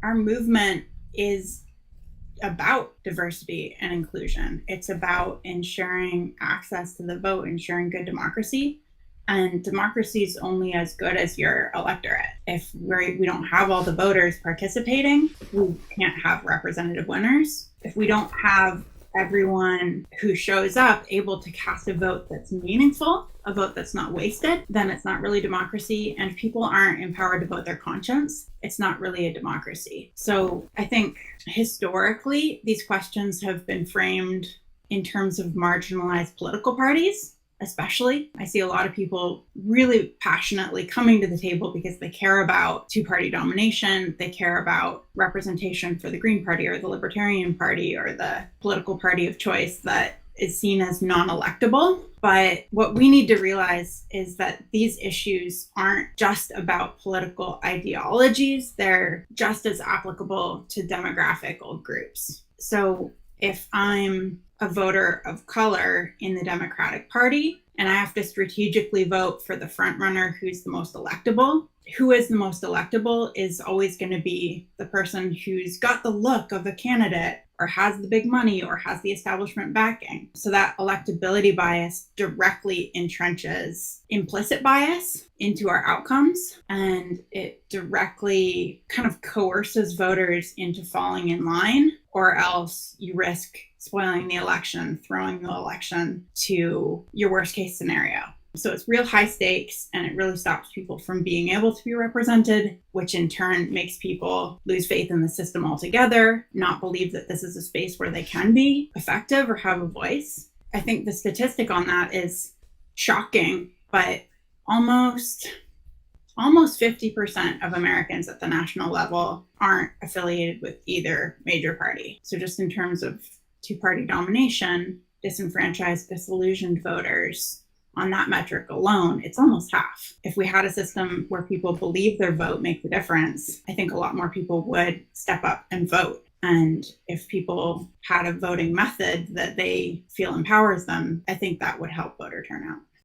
our movement is about diversity and inclusion. It's about ensuring access to the vote, ensuring good democracy. And democracy is only as good as your electorate. If we don't have all the voters participating, we can't have representative winners. If we don't have everyone who shows up able to cast a vote that's meaningful, a vote that's not wasted, then it's not really democracy. And if people aren't empowered to vote their conscience, it's not really a democracy. So I think historically, these questions have been framed in terms of marginalized political parties. Especially, I see a lot of people really passionately coming to the table because they care about two-party domination, they care about representation for the Green Party or the Libertarian Party or the political party of choice that is seen as non-electable. But what we need to realize is that these issues aren't just about political ideologies, they're just as applicable to demographic groups. So if I'm a voter of color in the Democratic Party and I have to strategically vote for the front runner who's the most electable, who is the most electable is always going to be the person who's got the look of a candidate or has the big money or has the establishment backing. So that electability bias directly entrenches implicit bias into our outcomes, and it directly kind of coerces voters into falling in line, or else you risk spoiling the election, throwing the election to your worst case scenario. So it's real high stakes, and it really stops people from being able to be represented, which in turn makes people lose faith in the system altogether, not believe that this is a space where they can be effective or have a voice. I think the statistic on that is shocking, but almost 50% of Americans at the national level aren't affiliated with either major party. So just in terms of two-party domination, disenfranchised, disillusioned voters, on that metric alone, it's almost half. If we had a system where people believe their vote makes a difference, I think a lot more people would step up and vote. And if people had a voting method that they feel empowers them, I think that would help voter turnout.